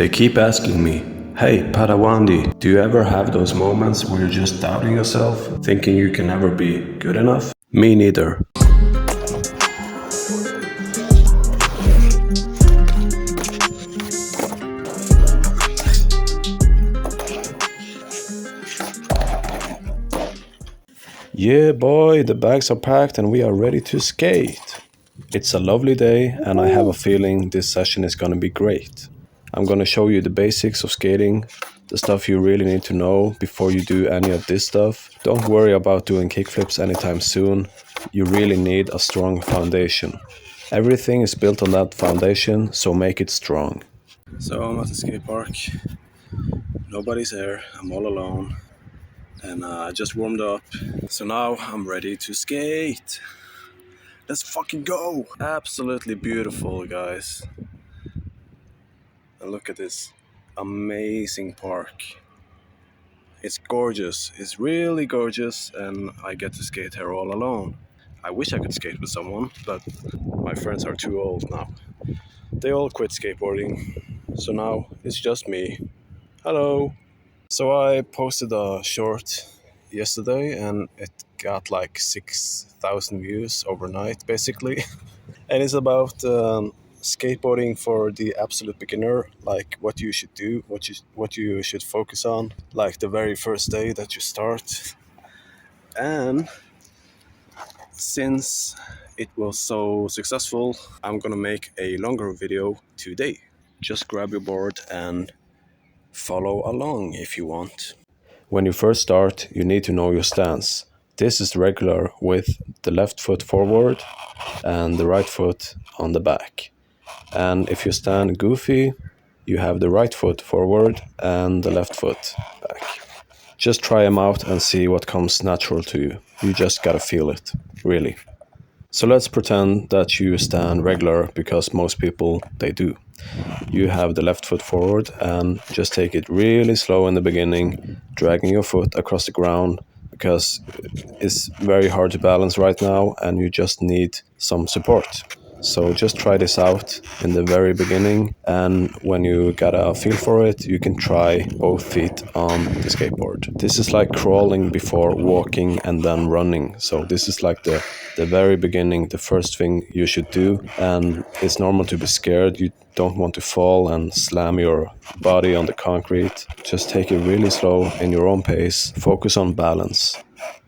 They keep asking me, hey Padawandi, do you ever have those moments where you're just doubting yourself, thinking you can never be good enough? Me neither. Yeah, boy, the bags are packed and we are ready to skate. It's a lovely day, and I have a feeling this session is gonna be great. I'm gonna show you the basics of skating, the stuff you really need to know before you do any of this stuff. Don't worry about doing kickflips anytime soon. You really need a strong foundation. Everything is built on that foundation, so make it strong. So I'm at the skate park. Nobody's there. I'm all alone. And I just warmed up. So now I'm ready to skate. Let's fucking go! Absolutely beautiful, guys. And look at this amazing park. It's gorgeous. It's really gorgeous, and I get to skate here all alone. I wish I could skate with someone, but my friends are too old now. They all quit skateboarding, so now it's just me. Hello! So I posted a short yesterday, and it got like 6,000 views overnight, basically. And it's about skateboarding for the absolute beginner, like what you should do, what you should focus on, like the very first day that you start. And since it was so successful, I'm gonna make a longer video today. Just grab your board and follow along if you want. When you first start, you need to know your stance. This is regular with the left foot forward and the right foot on the back. And if you stand goofy, you have the right foot forward and the left foot back. Just try them out and see what comes natural to you. You just gotta feel it, really. So let's pretend that you stand regular, because most people, they do. You have the left foot forward and just take it really slow in the beginning, dragging your foot across the ground, because it's very hard to balance right now and you just need some support. So just try this out in the very beginning, and when you got a feel for it, you can try both feet on the skateboard. This is like crawling before walking and then running. So this is like the very beginning, the first thing you should do. And it's normal to be scared. You don't want to fall and slam your body on the concrete. Just take it really slow in your own pace. Focus on balance.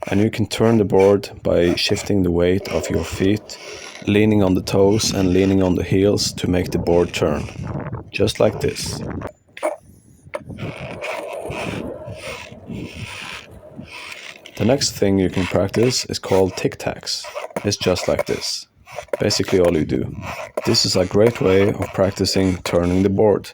And you can turn the board by shifting the weight of your feet, leaning on the toes and leaning on the heels to make the board turn. Just like this. The next thing you can practice is called tic-tacs. It's just like this. Basically all you do. This is a great way of practicing turning the board.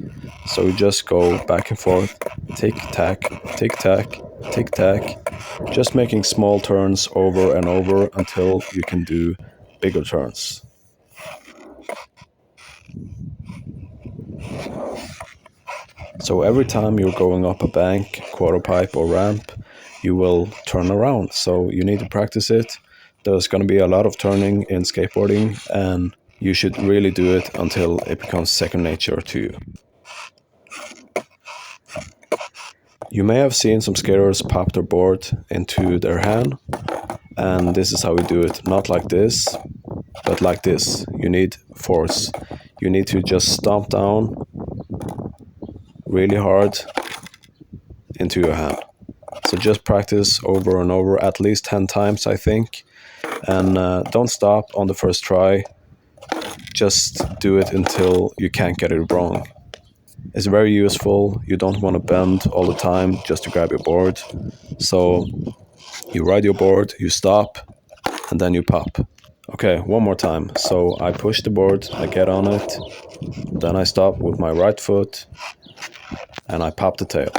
So you just go back and forth, tic-tac, tic-tac, tic-tac, just making small turns over and over until you can do bigger turns. So every time you're going up a bank, quarter pipe or ramp, you will turn around. So you need to practice it. There's going to be a lot of turning in skateboarding, and you should really do it until it becomes second nature to you. You may have seen some skaters pop their board into their hand, and this is how we do it. Not like this, but like this. You need force. You need to just stomp down really hard into your hand. So just practice over and over, at least 10 times, I think. And don't stop on the first try. Just do it until you can't get it wrong. It's very useful. You don't want to bend all the time just to grab your board. So you ride your board, you stop, and then you pop. Okay, one more time. So I push the board, I get on it, then I stop with my right foot, and I pop the tail.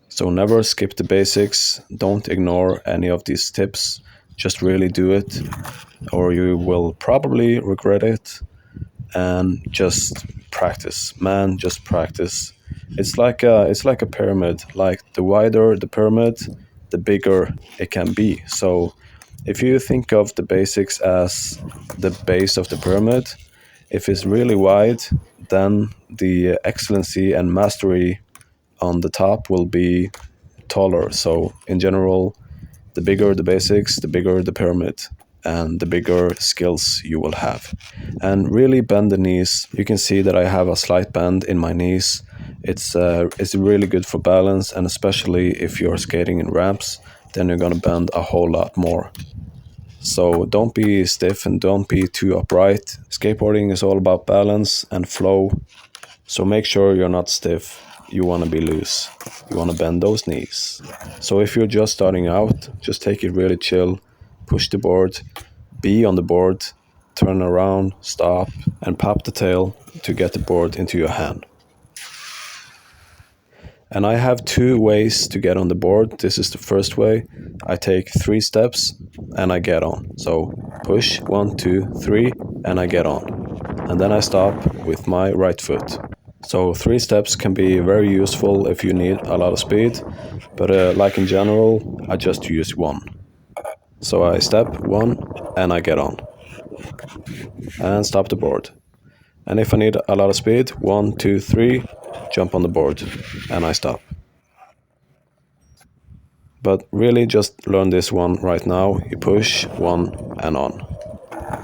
So never skip the basics. Don't ignore any of these tips. Just really do it, or you will probably regret it. And just practice, man. Just practice. It's like a pyramid. Like the wider the pyramid, the bigger it can be. So if you think of the basics as the base of the pyramid, If it's really wide, then the excellency and mastery on the top will be taller. So in general, the bigger the basics, the bigger the pyramid, and the bigger skills you will have. And really bend the knees. You can see that I have a slight bend in my knees. It's really good for balance, and especially if you're skating in ramps, then you're gonna bend a whole lot more. So don't be stiff and don't be too upright. Skateboarding is all about balance and flow. So make sure you're not stiff. You want to be loose. You want to bend those knees. So if you're just starting out, just take it really chill. Push the board, be on the board, turn around, stop, and pop the tail to get the board into your hand. And I have two ways to get on the board. This is the first way. I take 3 steps and I get on. So push 1, 2, 3, and I get on. And then I stop with my right foot. So 3 steps can be very useful if you need a lot of speed, but like in general, I just use 1. So I step 1 and I get on and stop the board. And if I need a lot of speed, 1, 2, 3, jump on the board and I stop. But really just learn this one right now. You push 1 and on.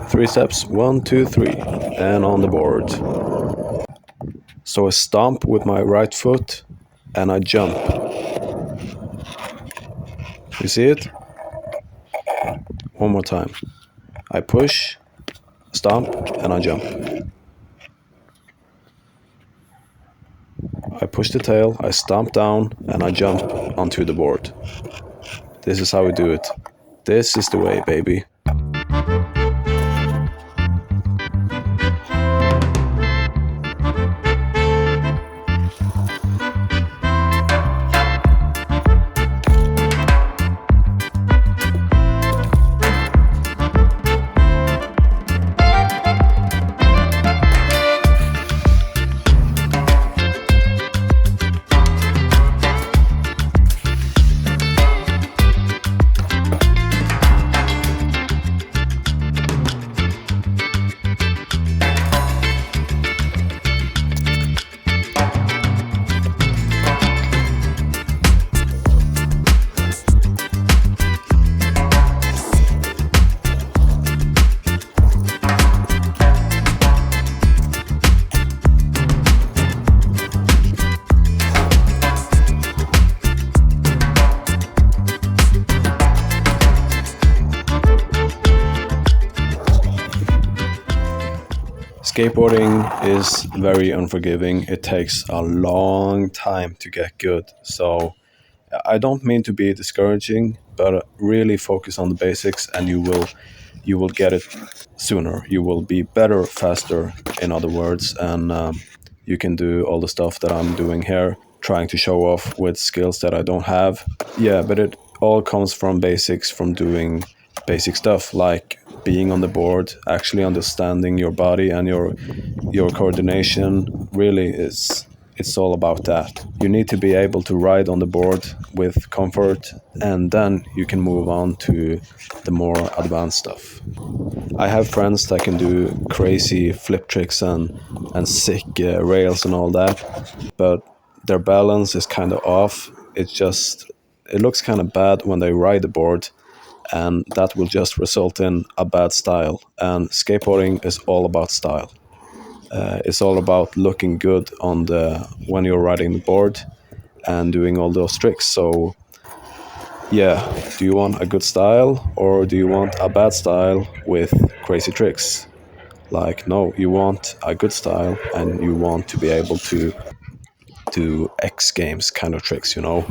3 steps, 1, 2, 3, and on the board. So I stomp with my right foot and I jump. You see it? One more time. I push, stomp, and I jump. I push the tail, I stomp down, and I jump onto the board. This is how we do it. This is the way, baby. Skateboarding is very unforgiving. It takes a long time to get good. So I don't mean to be discouraging, but really focus on the basics and you will get it sooner. You will be better faster, in other words, and you can do all the stuff that I'm doing here, trying to show off with skills that I don't have. Yeah, but it all comes from basics, from doing basic stuff like being on the board, actually understanding your body and your coordination. Really is it's all about that. You need to be able to ride on the board with comfort, and then you can move on to the more advanced stuff. I have friends that can do crazy flip tricks and sick rails and all that, but their balance is kind of off. It looks kind of bad when they ride the board, and that will just result in a bad style. And skateboarding is all about style. It's all about looking good on when you're riding the board and doing all those tricks. So yeah, do you want a good style or do you want a bad style with crazy tricks? Like, no, you want a good style and you want to be able to do X Games kind of tricks, you know?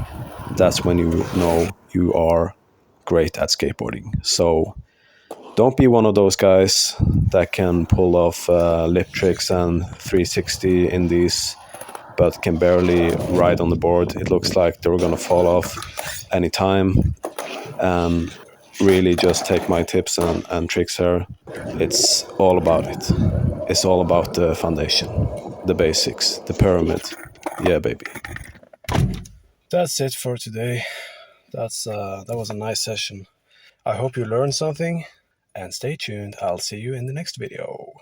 That's when you know you are great at skateboarding. So don't be one of those guys that can pull off lip tricks and 360 in these, but can barely ride on the board. It looks like they're gonna fall off anytime. And really just take my tips and tricks here. It's all about it. It's all about the foundation, the basics, the pyramid. Yeah, baby. That's it for today. That was a nice session. I hope you learned something, and stay tuned. I'll see you in the next video.